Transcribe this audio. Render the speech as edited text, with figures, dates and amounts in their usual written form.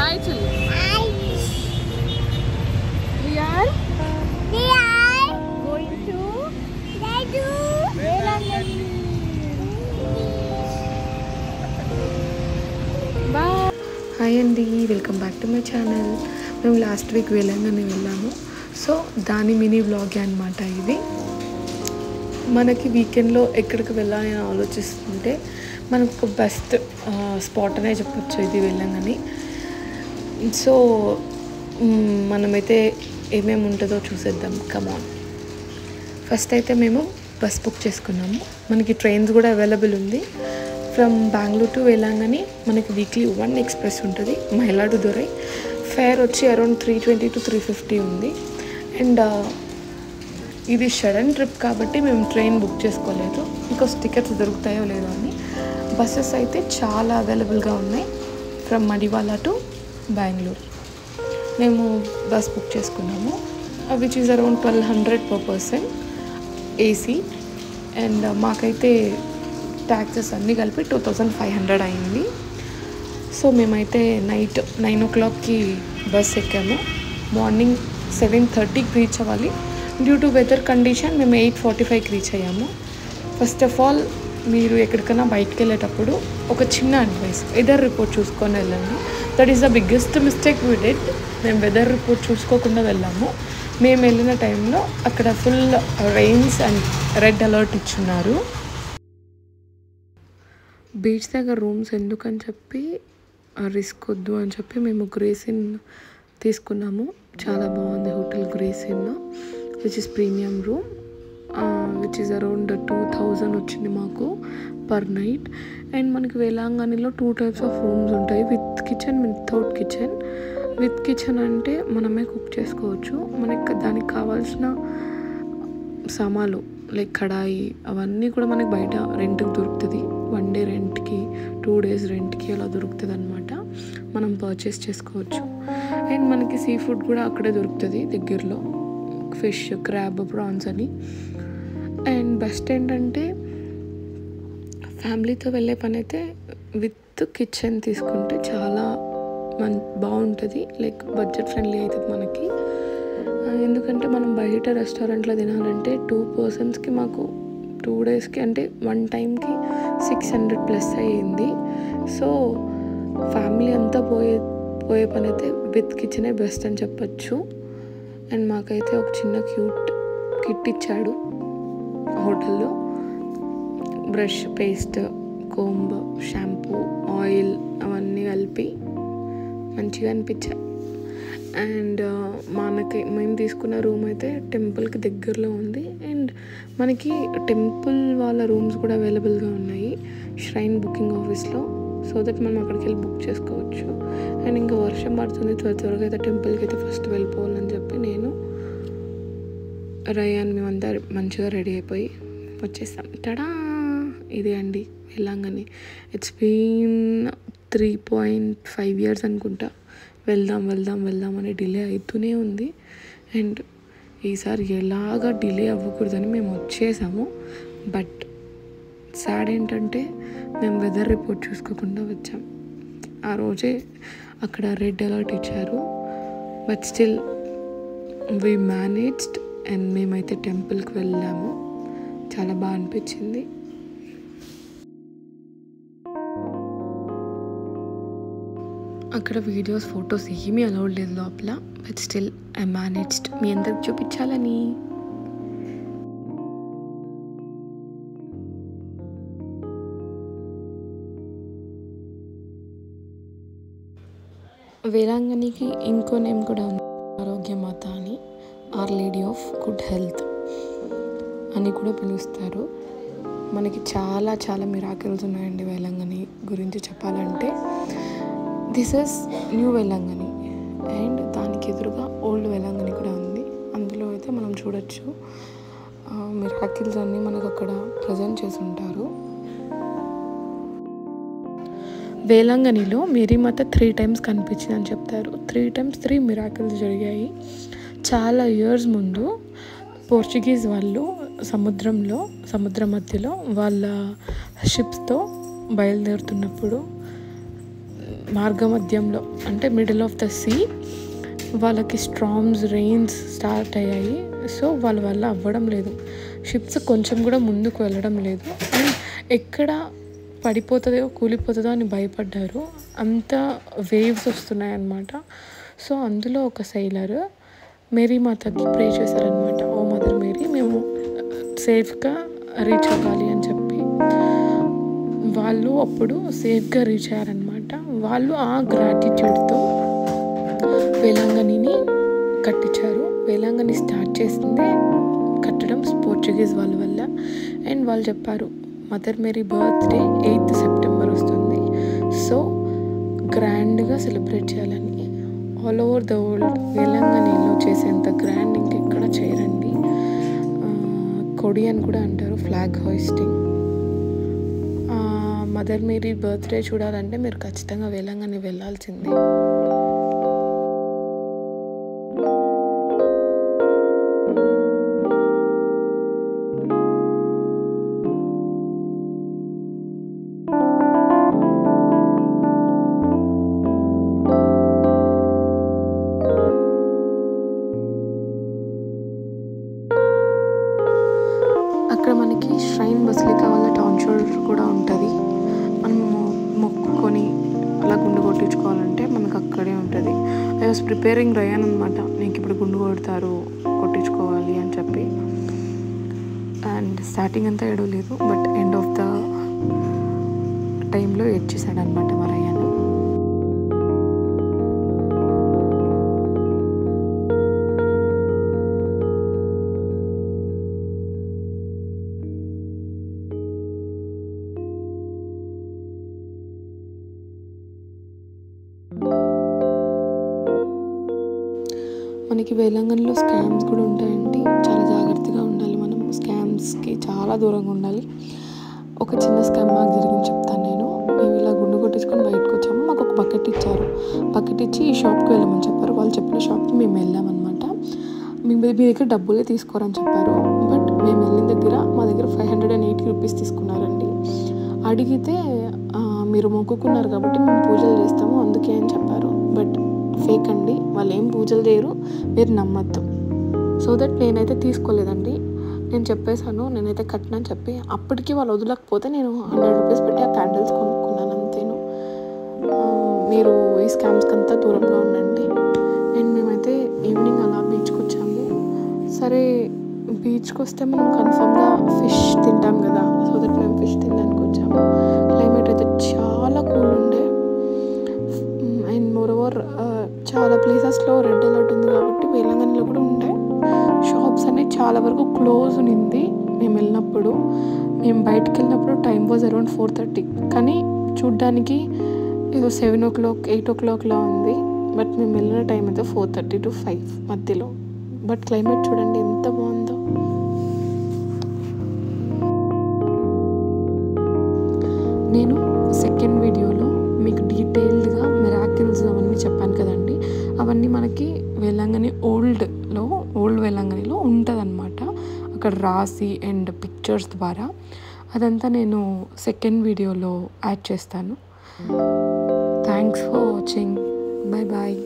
Hi, Chili. Hi. We are going to Velangani. Bye. Hi Andy, welcome back to my channel. మేము last week వెళ్ళంగానే వెళ్ళాము. So దాని mini vlog అనమాట ఇది. మనకి వీకెండ్లో ఎక్కడికి వెళ్ళాలని ఆలోచిస్తుంటే మనకు ఒక బెస్ట్ స్పాట్ అనే చెప్పొచ్చు ఇది వెళ్ళంగానే. సో మనమైతే ఏమేమి ఉంటుందో చూసేద్దాం. కమాన్. ఫస్ట్ అయితే మేము బస్ బుక్ చేసుకున్నాము. మనకి ట్రైన్స్ కూడా అవైలబుల్ ఉంది. ఫ్రమ్ బెంగళూరు టు వెళ్ళంగానే మనకి వీక్లీ 1 ఎక్స్ప్రెస్ ఉంటుంది మయిలాడుదురై. ఫేర్ వచ్చి అరౌండ్ 320 to 350 ఉంది. అండ్ ఇది సడన్ ట్రిప్ కాబట్టి మేము ట్రైన్ బుక్ చేసుకోలేదు, బికాస్ టికెట్స్ దొరుకుతాయో లేదో అని. బస్సెస్ అయితే చాలా అవైలబుల్గా ఉన్నాయి ఫ్రమ్ మడివాలా టు బెంగళూరు. మేము బస్ బుక్ చేసుకున్నాము, which is around 1200 per person AC. And మాకైతే ట్యాక్సెస్ అన్నీ కలిపి 2500 అయింది. సో మేమైతే నైట్ 9 o'clockకి బస్ ఎక్కాము. మార్నింగ్ 7:30కి రీచ్ అవ్వాలి. డ్యూ టు వెదర్ కండిషన్ మేము 8:45కి రీచ్ అయ్యాము. ఫస్ట్ ఆఫ్ ఆల్ మీరు ఎక్కడికైనా బయటకు వెళ్ళేటప్పుడు ఒక చిన్న అడ్వైస్, వెదర్ రిపోర్ట్ చూసుకొని వెళ్ళండి. That is the biggest mistake we did. మేము వెదర్ రిపోర్ట్ చూసుకోకుండా వెళ్ళాము. మేము వెళ్ళిన టైంలో అక్కడ full rains and red alert ఇచ్చున్నారు. బీచ్ దగ్గర రూమ్స్ ఎందుకని చెప్పి రిస్క్ వద్దు అని చెప్పి మేము గ్రేస్ ఇన్ తీసుకున్నాము. చాలా బాగుంది hotel grace in, which is premium room, which is around 2000 వచ్చింది మాకు పర్ నైట్. అండ్ మనకి వేలాంగణిలో 2 types ఆఫ్ రూమ్స్ ఉంటాయి, with kitchen, without kitchen. With kitchen అంటే మనమే కుక్ చేసుకోవచ్చు. మనకి దానికి కావాల్సిన సామాన్లు లైక్ కడాయి అవన్నీ కూడా మనకి బయట రెంట్కి దొరుకుతుంది. 1 day రెంట్కి, 2 days రెంట్కి అలా దొరుకుతుంది అనమాట. మనం పర్చేస్ చేసుకోవచ్చు. అండ్ మనకి సీ ఫుడ్ కూడా అక్కడే దొరుకుతుంది దగ్గరలో, ఫిష్, క్రాబ్, ప్రాన్స్ అని. అండ్ బెస్ట్ ఏంటంటే ఫ్యామిలీతో వెళ్ళే పని అయితే విత్ కిచెన్ తీసుకుంటే చాలా బాగుంటుంది. లైక్ బడ్జెట్ ఫ్రెండ్లీ అవుతుంది మనకి. ఎందుకంటే మనం బయట రెస్టారెంట్లో తినాలంటే 2 personsకి మాకు 2 daysకి అంటే 1 timeకి 600+ అయ్యింది. సో ఫ్యామిలీ అంతా పోయే పని అయితే విత్ కిచెనే బెస్ట్ అని చెప్పచ్చు. అండ్ మాకైతే ఒక చిన్న క్యూట్ కిట్ ఇచ్చాడు హోటల్లో. Brush, paste, comb, shampoo, oil అవన్నీ కలిపి మంచిగా అనిపించాయి. అండ్ మేము తీసుకున్న రూమ్ అయితే టెంపుల్కి దగ్గరలో ఉంది. అండ్ మనకి టెంపుల్ వాళ్ళ రూమ్స్ కూడా అవైలబుల్గా ఉన్నాయి ష్రైన్ బుకింగ్ ఆఫీస్లో. సో దట్ మనం అక్కడికి వెళ్ళి బుక్ చేసుకోవచ్చు. అండ్ ఇంకా వర్షం పడుతుంది, త్వరగా అయితే టెంపుల్కి అయితే ఫస్ట్ వెళ్ళిపోవాలని చెప్పి నేను, రయాన్ మేమంతా మంచిగా రెడీ అయిపోయి వచ్చేసాం. టడా, ఇదే అండి వెళ్ళంగానే. ఇట్స్ బీన్ 3.5 years అనుకుంటా వెళ్దాం అని డిలే అవుతూనే ఉంది. అండ్ ఈసారి ఎలాగా డిలే అవ్వకూడదని మేము వచ్చేసాము. బట్ సాడ్ ఏంటంటే మేము వెదర్ రిపోర్ట్ చూసుకోకుండా వచ్చాం. ఆ రోజే అక్కడ రెడ్ అలర్ట్ ఇచ్చారు. But still we managed. And మేమైతే టెంపుల్కి వెళ్ళాము. చాలా బాగా అనిపించింది. అక్కడ వీడియోస్, ఫొటోస్ ఏమీ అలౌడ్ లేదు లోపల. బట్ స్టిల్ ఐ మేనేజ్డ్ మీ అందరికి చూపించాలని. వేలాంగణికి ఇంకో నేమ్ కూడా ఉంది, ఆరోగ్యమాత అని. Are lady of good health అని కూడా పిలుస్తారు. మనకి చాలా చాలా మిరాకిల్స్ ఉన్నాయండి వేలాంగణి గురించి చెప్పాలంటే. This is new Velankanni and దానికి ఎదురుగా ఓల్డ్ వేలాంగణి కూడా ఉంది. అందులో అయితే మనం చూడొచ్చు మిరాకిల్స్ అన్నీ మనకు అక్కడ ప్రజెంట్ చేసి ఉంటారు. వేలాంగణిలో మేరీమాత 3 times కనిపించింది అని చెప్తారు. 3 times 3 మిరాకిల్స్ జరిగాయి. చాలా ఇయర్స్ ముందు పోర్చుగీస్ వాళ్ళు సముద్ర మధ్యలో వాళ్ళ షిప్స్తో బయలుదేరుతున్నప్పుడు మార్గమధ్యంలో అంటే మిడిల్ ఆఫ్ ద సీ వాళ్ళకి స్ట్రామ్స్ రెయిన్స్ స్టార్ట్ అయ్యాయి. సో వాళ్ళ వల్ల అవ్వడం లేదు, షిప్స్ కొంచెం కూడా ముందుకు వెళ్ళడం లేదు. అండ్ ఎక్కడ పడిపోతుందో కూలిపోతుందో అని భయపడ్డారు, అంత వేవ్స్ వస్తున్నాయి అన్నమాట. సో అందులో ఒక సైలర్ మేరీ మాతకి ప్రే చేశారనమాట, ఓ మదర్ మేరీ మేము సేఫ్గా రీచ్ అవ్వాలి అని చెప్పి. వాళ్ళు అప్పుడు సేఫ్గా రీచ్ అయ్యారనమాట. వాళ్ళు ఆ గ్రాటిట్యూడ్తో వేలాంగణిని కట్టించారు. వేలాంగణి స్టార్ట్ చేసిందే కట్టడం పోర్చుగీస్ వాళ్ళ వల్ల. అండ్ వాళ్ళు చెప్పారు mother Mary birthday 8th September వస్తుంది, సో గ్రాండ్గా సెలబ్రేట్ చేయాలని. ఆల్ ఓవర్ ద వరల్డ్ వేలాంగణిలో చేసేంత గ్రాండ్ ఇంకెక్కడ చేయరండి. కొడి అని కూడా అంటారు, flag hoisting. Mother Mary birthday చూడాలంటే మీరు ఖచ్చితంగా వేలాంగణి వెళ్ళాల్సిందే. అక్కడ మనకి ష్రైన్ బసిలికా వల్ల టాన్షోర్ కూడా ఉంటుంది. మనము మొక్కుకొని అలా గుండు కొట్టించుకోవాలంటే మనకు అక్కడే ఉంటుంది. ఐ వాస్ ప్రిపేరింగ్ రయాన్ అనమాట, నీకు ఇప్పుడు గుండు కొడతారు కొట్టించుకోవాలి అని చెప్పి. అండ్ స్టార్టింగ్ అంతా ఏడవలేదు, బట్ ఎండ్ ఆఫ్ ద టైంలో ఏడ్చేసాడు అనమాట మా రయాన్. మనకి వేలాంగణిలో స్కామ్స్ కూడా ఉంటాయండి, చాలా జాగ్రత్తగా ఉండాలి. మనం స్కామ్స్కి చాలా దూరంగా ఉండాలి. ఒక చిన్న స్కామ్ మాకు జరిగింది చెప్తాను నేను. మేము ఇలా గుండు కొట్టించుకొని బయటకు వచ్చాము, మాకు ఒక బకెట్ ఇచ్చారు. బకెట్ ఇచ్చి ఈ షాప్కి వెళ్ళమని చెప్పారు. వాళ్ళు చెప్పిన షాప్కి మేము వెళ్ళామన్నమాట. మీ దగ్గర డబ్బులే తీసుకోరని చెప్పారు, బట్ మేము వెళ్ళిన దగ్గర మా దగ్గర 580 రూపీస్ తీసుకున్నారండి. అడిగితే మీరు మొక్కుకున్నారు కాబట్టి మేము పూజలు చేస్తాము అందుకే అని చెప్పారు. బట్ ఫేక్ అండి, వాళ్ళు ఏం పూజలు చేయరు, మీరు నమ్మద్దు. సో దట్ నేనైతే తీసుకోలేదండి, నేను చెప్పేశాను నేనైతే కట్టినని చెప్పి. అప్పటికి వాళ్ళు వదలకపోతే నేను 100 రూపీస్ పెట్టి ఆ క్యాండిల్స్ కొనుక్కున్నాను అంతేను. మీరు ఈ స్కామ్స్కి అంతా దూరంగా ఉండండి. అండ్ మేమైతే ఈవినింగ్ అలా బీచ్కి వచ్చాము. సరే బీచ్కి వస్తే మనం కన్ఫర్మ్గా ఫిష్ తింటాం కదా, సో దట్ మేము ఫిష్ తినడానికి వచ్చాము. క్లైమేట్ అయితే చాలా కూల్ ఉండే. అండ్ మోరోవర్ చాలా ప్లేసెస్లో రెడ్ అలర్ట్ ఉంది కాబట్టి వేలాంగణిలో కూడా ఉండే షాప్స్ అనేవి చాలా వరకు క్లోజ్ ఉంది. మేము వెళ్ళినప్పుడు, మేము బయటకు వెళ్ళినప్పుడు టైం వాజ్ అరౌండ్ 4:30, కానీ చూడ్డానికి ఏదో 7 o'clock 8 o'clockలా ఉంది. బట్ మేము వెళ్ళిన టైం అయితే 4:30 to 5 మధ్యలో. బట్ క్లైమేట్ చూడండి ఎంత బాగుందో. నేను సెకండ్ వీడియోలో మీకు డీటెయిల్డ్గా మిరాకిల్స్ అవన్నీ చెప్పాను కదండి, అవన్నీ మనకి వేలాంగణి ఓల్డ్ వేలాంగణిలో ఉంటుందన్నమాట. అక్కడ రాసి అండ్ పిక్చర్స్ ద్వారా అదంతా నేను సెకండ్ వీడియోలో యాడ్ చేస్తాను. Thanks for watching. Bye bye.